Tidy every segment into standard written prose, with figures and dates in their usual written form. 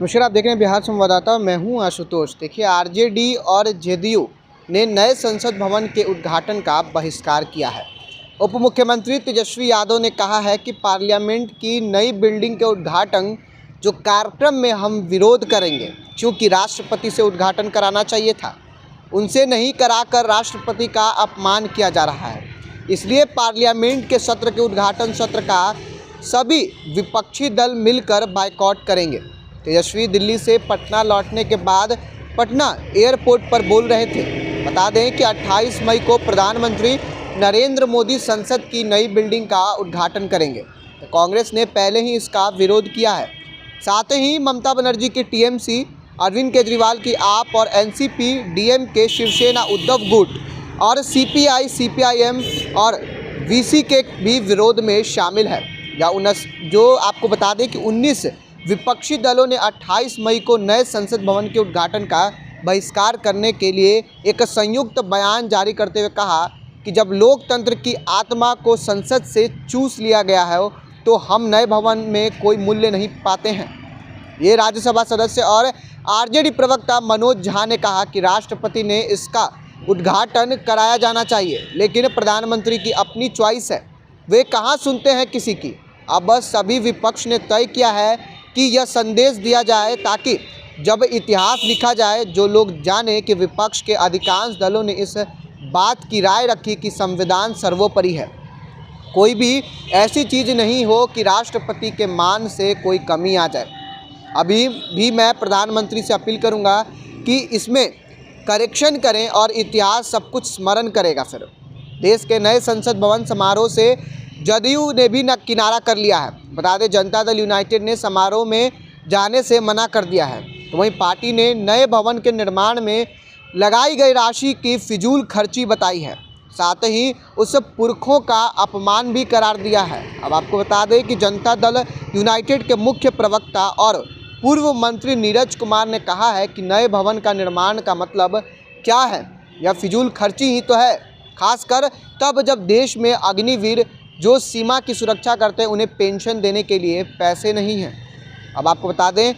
नमस्कार, आप देख रहे हैं बिहार संवाददाता। मैं हूं आशुतोष। देखिए, आरजेडी और जेडीयू ने नए संसद भवन के उद्घाटन का बहिष्कार किया है। उप मुख्यमंत्री तेजस्वी यादव ने कहा है कि पार्लियामेंट की नई बिल्डिंग के उद्घाटन जो कार्यक्रम में हम विरोध करेंगे, क्योंकि राष्ट्रपति से उद्घाटन कराना चाहिए था, उनसे नहीं कराकर राष्ट्रपति का अपमान किया जा रहा है। इसलिए पार्लियामेंट के सत्र के उद्घाटन सत्र का सभी विपक्षी दल मिलकर बायकॉट करेंगे। तेजस्वी दिल्ली से पटना लौटने के बाद पटना एयरपोर्ट पर बोल रहे थे। बता दें कि 28 मई को प्रधानमंत्री नरेंद्र मोदी संसद की नई बिल्डिंग का उद्घाटन करेंगे। तो कांग्रेस ने पहले ही इसका विरोध किया है। साथ ही ममता बनर्जी की टीएमसी, अरविंद केजरीवाल की आप और एनसीपी, डीएमके, शिवसेना, उद्धव गुट और सीपीआई, सीपीआईएम और वीसी के भी विरोध में शामिल है। जो आपको बता दें कि 19 विपक्षी दलों ने 28 मई को नए संसद भवन के उद्घाटन का बहिष्कार करने के लिए एक संयुक्त बयान जारी करते हुए कहा कि जब लोकतंत्र की आत्मा को संसद से चूस लिया गया है तो हम नए भवन में कोई मूल्य नहीं पाते हैं। ये राज्यसभा सदस्य और आरजेडी प्रवक्ता मनोज झा ने कहा कि राष्ट्रपति ने इसका उद्घाटन कराया जाना चाहिए, लेकिन प्रधानमंत्री की अपनी चॉइस है, वे कहाँ सुनते हैं किसी की। अब बस सभी विपक्ष ने तय किया है कि यह संदेश दिया जाए ताकि जब इतिहास लिखा जाए, जो लोग जाने कि विपक्ष के अधिकांश दलों ने इस बात की राय रखी कि संविधान सर्वोपरि है। कोई भी ऐसी चीज़ नहीं हो कि राष्ट्रपति के मान से कोई कमी आ जाए। अभी भी मैं प्रधानमंत्री से अपील करूंगा कि इसमें करेक्शन करें और इतिहास सब कुछ स्मरण करेगा। फिर देश के नए संसद भवन समारोह से जदयू ने भी किनारा कर लिया है। बता दें, जनता दल यूनाइटेड ने समारोह में जाने से मना कर दिया है। तो वहीं पार्टी ने नए भवन के निर्माण में लगाई गई राशि की फिजूल खर्ची बताई है। साथ ही उस पुरखों का अपमान भी करार दिया है। अब आपको बता दें कि जनता दल यूनाइटेड के मुख्य प्रवक्ता और पूर्व मंत्री नीरज कुमार ने कहा है कि नए भवन का निर्माण का मतलब क्या है, यह फिजूल खर्ची ही तो है, खासकर तब जब देश में अग्निवीर जो सीमा की सुरक्षा करते हैं उन्हें पेंशन देने के लिए पैसे नहीं हैं। अब आपको बता दें,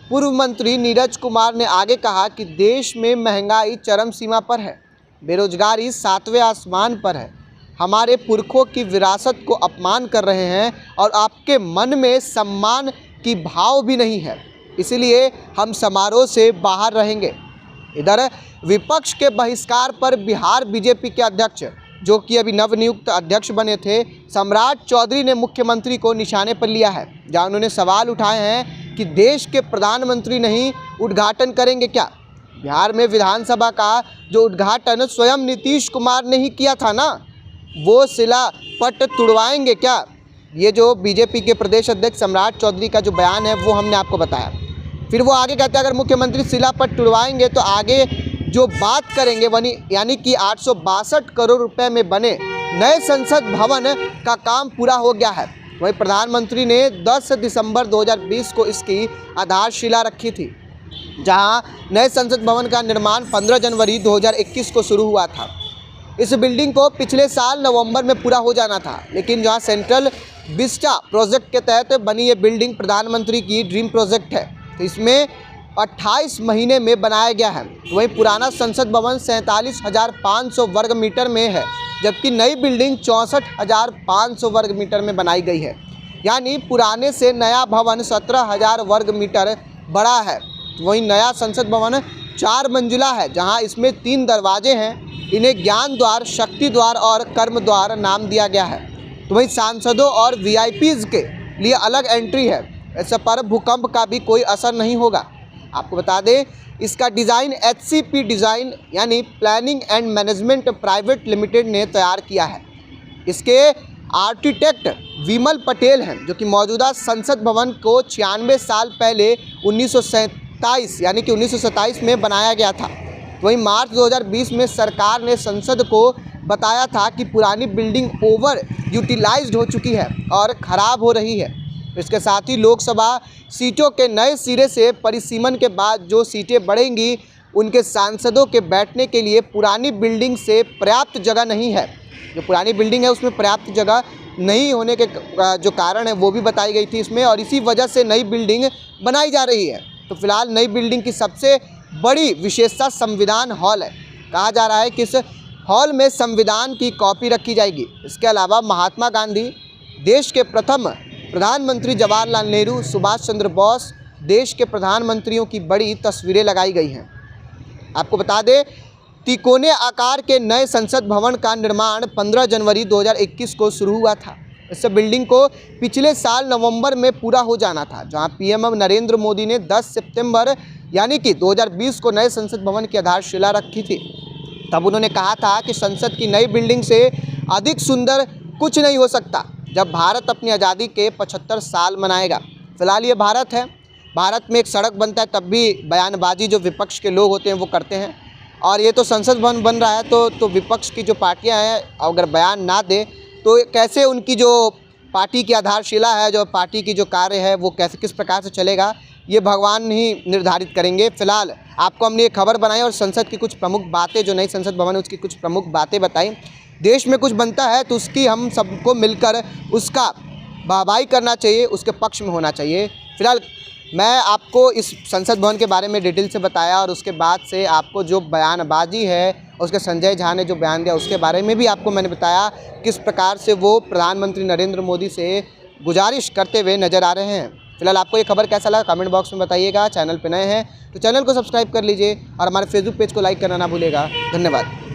पूर्व मंत्री नीरज कुमार ने आगे कहा कि देश में महंगाई चरम सीमा पर है, बेरोजगारी 7वें आसमान पर है, हमारे पुरखों की विरासत को अपमान कर रहे हैं और आपके मन में सम्मान की भाव भी नहीं है, इसलिए हम समारोह से बाहर रहेंगे। इधर विपक्ष के बहिष्कार पर बिहार बीजेपी के अध्यक्ष, जो कि अभी नवनियुक्त अध्यक्ष बने थे, सम्राट चौधरी ने मुख्यमंत्री को निशाने पर लिया है, जहां उन्होंने सवाल उठाए हैं कि देश के प्रधानमंत्री नहीं उद्घाटन करेंगे क्या। बिहार में विधानसभा का जो उद्घाटन स्वयं नीतीश कुमार ने ही किया था ना, वो शिलापट तुड़वाएंगे क्या। ये जो बीजेपी के प्रदेश अध्यक्ष सम्राट चौधरी का जो बयान है वो हमने आपको बताया। फिर वो आगे कहते हैं अगर मुख्यमंत्री शिलापट तुड़वाएंगे तो आगे जो बात करेंगे वही, यानी कि 862 करोड़ रुपए में बने नए संसद भवन का काम पूरा हो गया है। वहीं प्रधानमंत्री ने 10 दिसंबर 2020 को इसकी आधारशिला रखी थी, जहां नए संसद भवन का निर्माण 15 जनवरी 2021 को शुरू हुआ था। इस बिल्डिंग को पिछले साल नवंबर में पूरा हो जाना था, लेकिन जहां सेंट्रल विस्टा प्रोजेक्ट के तहत बनी ये बिल्डिंग प्रधानमंत्री की ड्रीम प्रोजेक्ट है, तो इसमें 28 महीने में बनाया गया है। वहीं पुराना संसद भवन 47,500 वर्ग मीटर में है, जबकि नई बिल्डिंग 64,500 वर्ग मीटर में बनाई गई है, यानी पुराने से नया भवन 17,000 वर्ग मीटर बड़ा है। वहीं नया संसद भवन 4 मंजिला है, जहां इसमें 3 दरवाजे हैं। इन्हें ज्ञान द्वार, शक्ति द्वार और कर्म द्वार नाम दिया गया है। तो वहीं सांसदों और वीआईपीज़ के लिए अलग एंट्री है। इस पर भूकंप का भी कोई असर नहीं होगा। आपको बता दें, इसका डिज़ाइन HCP डिज़ाइन यानी planning and management private limited ने तैयार किया है। इसके आर्किटेक्ट विमल पटेल हैं, जो कि मौजूदा संसद भवन को 96 साल पहले 1927 यानी कि 1927 में बनाया गया था। वहीं मार्च 2020 में सरकार ने संसद को बताया था कि पुरानी बिल्डिंग ओवर यूटिलाइज्ड हो चुकी है और ख़राब हो रही है। इसके साथ ही लोकसभा सीटों के नए सिरे से परिसीमन के बाद जो सीटें बढ़ेंगी, उनके सांसदों के बैठने के लिए पुरानी बिल्डिंग से पर्याप्त जगह नहीं है। जो पुरानी बिल्डिंग है उसमें पर्याप्त जगह नहीं होने के जो कारण है वो भी बताई गई थी इसमें, और इसी वजह से नई बिल्डिंग बनाई जा रही है। तो फिलहाल नई बिल्डिंग की सबसे बड़ी विशेषता संविधान हॉल है। कहा जा रहा है कि इस हॉल में संविधान की कॉपी रखी जाएगी। इसके अलावा महात्मा गांधी, देश के प्रथम प्रधानमंत्री जवाहरलाल नेहरू, सुभाष चंद्र बोस, देश के प्रधानमंत्रियों की बड़ी तस्वीरें लगाई गई हैं। आपको बता दें, तिकोने आकार के नए संसद भवन का निर्माण 15 जनवरी 2021 को शुरू हुआ था। इस बिल्डिंग को पिछले साल नवंबर में पूरा हो जाना था, जहां पीएम नरेंद्र मोदी ने 10 सितंबर यानी कि 2020 को नए संसद भवन की आधारशिला रखी थी। तब उन्होंने कहा था कि संसद की नई बिल्डिंग से अधिक सुंदर कुछ नहीं हो सकता जब भारत अपनी आज़ादी के 75 साल मनाएगा। फिलहाल ये भारत है, भारत में एक सड़क बनता है तब भी बयानबाजी जो विपक्ष के लोग होते हैं वो करते हैं, और ये तो संसद भवन बन रहा है तो विपक्ष की जो पार्टियां हैं अगर बयान ना दे तो कैसे उनकी जो पार्टी की आधारशिला है, जो पार्टी की जो कार्य है वो कैसे किस प्रकार से चलेगा, ये भगवान ही निर्धारित करेंगे। फिलहाल आपको हमने ये खबर बनाई और संसद की कुछ प्रमुख बातें, जो नई संसद भवन है उसकी कुछ प्रमुख बातें बताई। देश में कुछ बनता है तो उसकी हम सबको मिलकर उसका वाहवाही करना चाहिए, उसके पक्ष में होना चाहिए। फिलहाल मैं आपको इस संसद भवन के बारे में डिटेल से बताया और उसके बाद से आपको जो बयानबाजी है, उसके संजय झा ने जो बयान दिया उसके बारे में भी आपको मैंने बताया किस प्रकार से वो प्रधानमंत्री नरेंद्र मोदी से गुजारिश करते हुए नज़र आ रहे हैं। फिलहाल आपको ये खबर कैसा लगा कमेंट बॉक्स में बताइएगा। चैनल पर नए हैं तो चैनल को सब्सक्राइब कर लीजिए और हमारे फेसबुक पेज को लाइक करना ना भूलिएगा। धन्यवाद।